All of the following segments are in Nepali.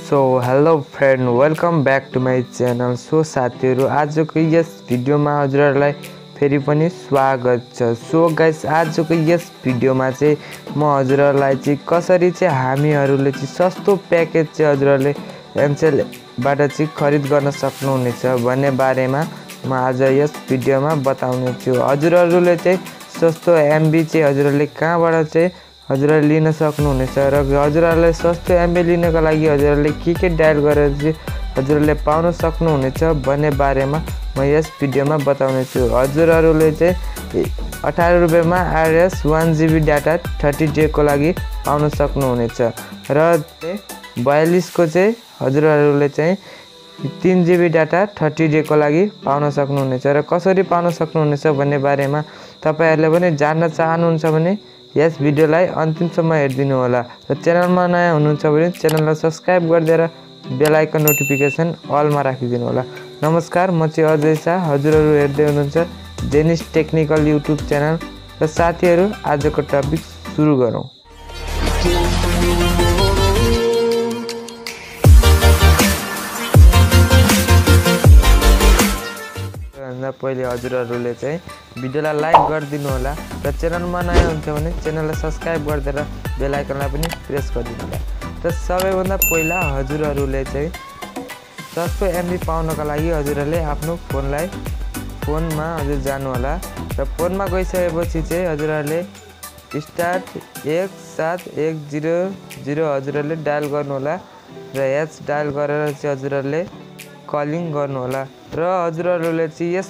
So hello friend, welcome back to my channel. So साथीहरु, आजको यस भिडियोमा हजुरहरुलाई फेरि पनि स्वागत छ। सो गाइस, आजको यस भिडियोमा चाहिँ म हजुरहरुलाई चाहिँ कसरी चाहिँ हामीहरुले चाहिँ सस्तो प्याकेज चाहिँ हजुरहरुले एमसेलबाट चाहिँ खरिद गर्न सक्नुहुनेछ भन्ने बारेमा म आज यस भिडियोमा बताउने छु। हजुरहरुले चाहिँ सस्तो एमबी चाहिँ हजुरहरुले कहाँबाट चाहिँ हजुरहरुले लिन सक्नुहुनेछ र हजुरहरुले सस्तो एमबी लिनको लागि हजुरहरुले के डायल गरेर चाहिँ हजुरहरुले पाउन सक्नुहुनेछ भन्ने बारेमा म यस भिडियोमा बताउने छु। हजुरहरुले चाहिँ 18 रुपैयाँमा आरएस 1 GB डाटा 30 डे को लागि पाउन सक्नुहुनेछ र 42 को चाहिँ हजुरहरुले चाहिँ 3 GB डाटा 30 डे को लागि पाउन सक्नुहुनेछ र कसरी पाउन सक्नुहुनेछ भन्ने बारेमा तपाईहरुले पनि जान्न चाहनुहुन्छ भने यस भिडियोलाई अन्तिमसम्म हेरिदिनु होला र च्यानलमा नयाँ हुनुहुन्छ भने च्यानललाई सब्स्क्राइब गरिदिएर बेल आइकन नोटिफिकेसन अलमा राखिदिनु होला। नमस्कार, म चाहिँ अजय शाह, हजुरहरु हेर्दै हुनुहुन्छ जेनिस टेक्निकल युट्युब च्यानल। र साथीहरु, आजको टपिक सुरु गरौँ। पहिले हजुरहरुले चाहिँ भिडियोलाई लाइक गरिदिनु होला र च्यानलमा नयाँ हुन्छ भने च्यानललाई सब्स्क्राइब गरिदिएर बेल आइकनलाई पनि प्रेस गरिदिनु होला। र सबैभन्दा पहिला हजुरहरुले चाहिँ सस्तो एमबी पाउनका लागि हजुरहरुले आफ्नो फोनमा हजुर जानु होला र फोनमा गइसकेपछि चाहिँ हजुरहरुले स्टार 1710 हजुरहरुले डायल गर्नु होला र एच डायल गरेर चाहिँ हजुरहरुले कलिङ गर्नु होला र हजुरहरुले चाहिँ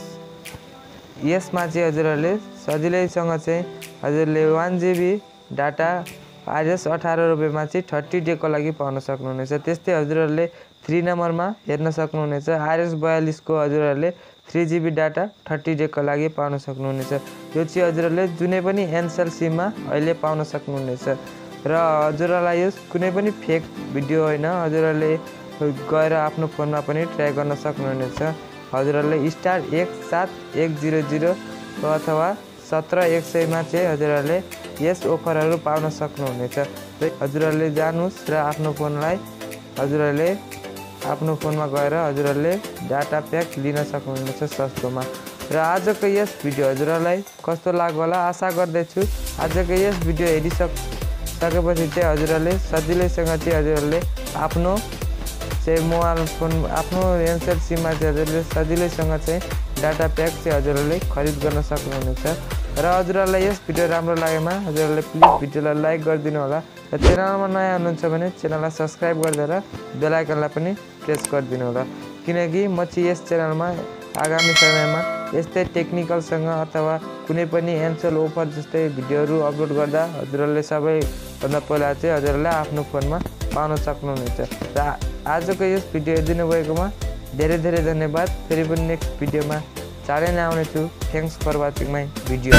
यसमा चाहिँ हजुरहरुले सजिलैसँग चाहिँ हजुरले 1 GB डाटा आरएस 18 रुपैयाँमा चाहिँ 30 डे को लागि पाउन सक्नुहुनेछ। त्यस्तै हजुरहरुले 3 नम्बरमा हेर्न सक्नुहुनेछ आरएस 42 को हजुरहरुले 3 GB डाटा 30 डे को लागि पाउन सक्नुहुनेछ। यो चाहिँ हजुरहरुले जुनै पनि एनसेल सिममा अहिले पाउन सक्नुहुनेछ र हजुरहरुलाई यो कुनै पनि फेक भिडियो होइन, हजुरहरुले गएर आफ्नो फोनमा पनि ट्राई गर्न सक्नुहुनेछ। हजुरहरुले स्टार 17100 अथवा 17100 मा चाहिँ हजुरहरुले यस अफरहरु पाउन सक्नुहुनेछ। हजुरहरुले जानुस् र आफ्नो फोनमा गएर हजुरहरुले डाटा प्याक लिन सक्नुहुनेछ सस्तोमा। र आजको यस भिडियो हजुरहरुलाई कस्तो लाग्यो होला आशा गर्दैछु। आजको यस भिडियो हेरिसकेपछि चाहिँ हजुरहरुले सजिलैसँग चाहिँ हजुरहरुले आफ्नो मोबाइल फोन आफ्नो एनसेल सिममा चाहिँ हजुरले सजिलैसँग चाहिँ डाटा प्याक चाहिँ हजुरले खरिद गर्न सक्नुहुनेछ। र हजुरलाई यस भिडियो राम्रो लागेमा हजुरले प्लिज भिडियोलाई लाइक गरिदिनु होला र च्यानलमा नयाँ हुनुहुन्छ भने च्यानललाई सब्स्क्राइब गरिदिएर बेल आइकनलाई पनि प्रेस गरिदिनु होला, किनकि म चाहिँ यस च्यानलमा आगामी समयमा यस्तै टेक्निकलसँग अथवा कुनै पनि एनसेल अफर जस्तै भिडियोहरू अपलोड गर्दा हजुरले सबैभन्दा पहिला चाहिँ हजुरले आफ्नो फोनमा पाउन सक्नुहुनेछ। र आजको यस भिडियो हेरिदिनु भएकोमा धेरै धेरै धन्यवाद। फेरि पनि नेक्स्ट भिडियोमा चाँडै नै आउने छु। Thanks for watching my video.